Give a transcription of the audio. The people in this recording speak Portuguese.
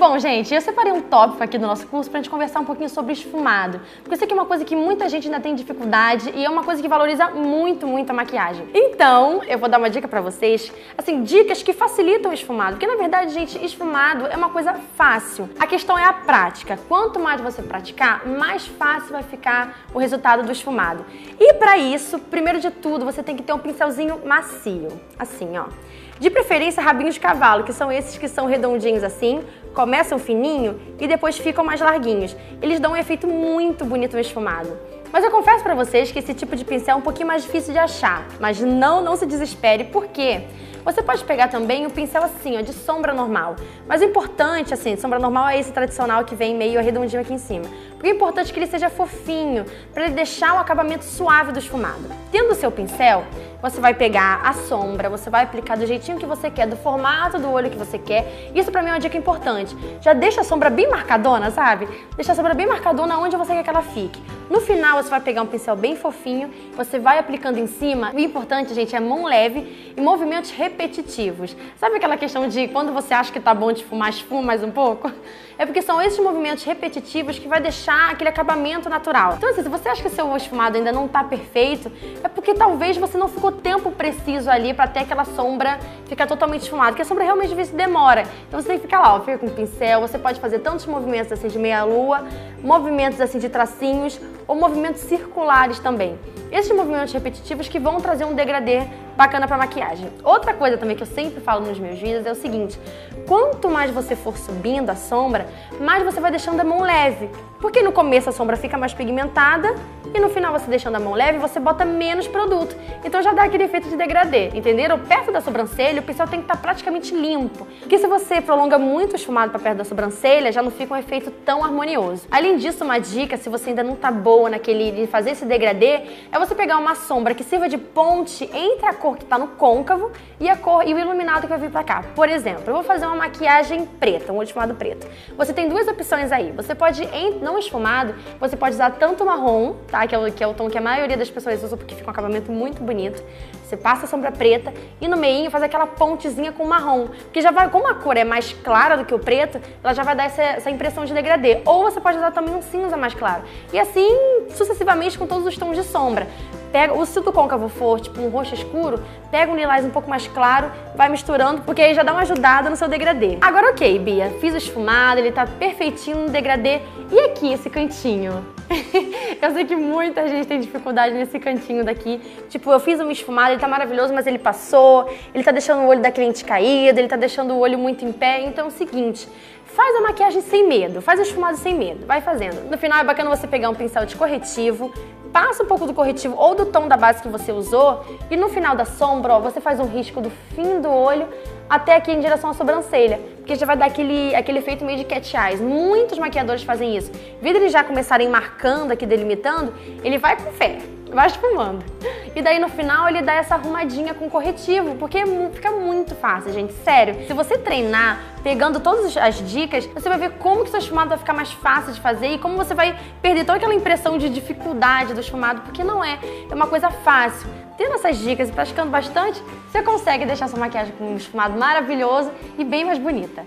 Bom, gente, eu separei um tópico aqui do nosso curso pra gente conversar um pouquinho sobre esfumado. Porque eu sei que é uma coisa que muita gente ainda tem dificuldade e é uma coisa que valoriza muito, muito a maquiagem. Então, eu vou dar uma dica pra vocês, assim, dicas que facilitam o esfumado. Porque, na verdade, gente, esfumado é uma coisa fácil. A questão é a prática. Quanto mais você praticar, mais fácil vai ficar o resultado do esfumado. E pra isso, primeiro de tudo, você tem que ter um pincelzinho macio. Assim, ó. De preferência, rabinhos de cavalo, que são esses que são redondinhos assim, começam fininho e depois ficam mais larguinhos. Eles dão um efeito muito bonito no esfumado. Mas eu confesso pra vocês que esse tipo de pincel é um pouquinho mais difícil de achar. Mas não se desespere, por quê? Você pode pegar também um pincel assim, ó, de sombra normal. Mas o importante, assim, sombra normal é esse tradicional que vem meio arredondinho aqui em cima. Porque o importante é que ele seja fofinho, para ele deixar o acabamento suave do esfumado. Tendo o seu pincel, você vai pegar a sombra, você vai aplicar do jeitinho que você quer, do formato do olho que você quer. Isso pra mim é uma dica importante. Já deixa a sombra bem marcadona, sabe? Deixa a sombra bem marcadona onde você quer que ela fique. No final, você vai pegar um pincel bem fofinho, você vai aplicando em cima. O importante, gente, é mão leve e movimentos repetitivos. Sabe aquela questão de quando você acha que tá bom de esfumar, esfuma mais um pouco? É porque são esses movimentos repetitivos que vai deixar aquele acabamento natural. Então, assim, se você acha que o seu esfumado ainda não tá perfeito, é porque talvez você não ficou tempo preciso ali pra ter aquela sombra ficar totalmente esfumada, porque a sombra realmente às vezes demora. Então você tem que ficar lá, ó, fica com o pincel, você pode fazer tantos movimentos assim de meia-lua, movimentos assim de tracinhos ou movimentos circulares também. Esses movimentos repetitivos que vão trazer um degradê bacana pra maquiagem. Outra coisa também que eu sempre falo nos meus vídeos é o seguinte: quanto mais você for subindo a sombra, mais você vai deixando a mão leve. Porque no começo a sombra fica mais pigmentada e no final você deixando a mão leve, você bota menos produto. Então já dá aquele efeito de degradê, entenderam? Perto da sobrancelha, o pincel tem que estar praticamente limpo. Porque se você prolonga muito o esfumado para perto da sobrancelha, já não fica um efeito tão harmonioso. Além disso, uma dica, se você ainda não tá boa naquele de fazer esse degradê, é você pegar uma sombra que sirva de ponte entre a cor que tá no côncavo e a cor e o iluminado que vai vir pra cá. Por exemplo, eu vou fazer uma maquiagem preta, um olho esfumado preto. Você tem duas opções aí. Você pode, não esfumado, você pode usar tanto marrom, tá? Que é o tom que a maioria das pessoas usa porque fica um acabamento muito bonito. Você passa a sombra preta e no meinho faz aquela pontezinha com marrom. Porque já vai, como a cor é mais clara do que o preto, ela já vai dar essa impressão de degradê. Ou você pode usar também um cinza mais claro. E assim, sucessivamente com todos os tons de sombra. Pega, se o do côncavo for tipo um roxo escuro, pega um lilás um pouco mais claro, vai misturando, porque aí já dá uma ajudada no seu degradê. Agora ok, Bia, fiz o esfumado, ele tá perfeitinho no degradê. E aqui, esse cantinho? Eu sei que muita gente tem dificuldade nesse cantinho daqui. Tipo, eu fiz um esfumado, ele tá maravilhoso, mas ele passou, ele tá deixando o olho da cliente caído, ele tá deixando o olho muito em pé. Então é o seguinte, faz a maquiagem sem medo, faz o esfumado sem medo, vai fazendo. No final é bacana você pegar um pincel de corretivo, passa um pouco do corretivo ou do tom da base que você usou e no final da sombra, ó, você faz um risco do fim do olho até aqui em direção à sobrancelha, porque já vai dar aquele efeito meio de cat eyes. Muitos maquiadores fazem isso. Em vez de eles já começarem marcando aqui, delimitando, ele vai com fé, vai esfumando. E daí no final ele dá essa arrumadinha com corretivo, porque fica muito fácil, gente, sério. Se você treinar pegando todas as dicas, você vai ver como que o seu esfumado vai ficar mais fácil de fazer e como você vai perder toda aquela impressão de dificuldade do esfumado, porque não é uma coisa fácil. Tendo essas dicas e praticando bastante, você consegue deixar sua maquiagem com um esfumado maravilhoso e bem mais bonita.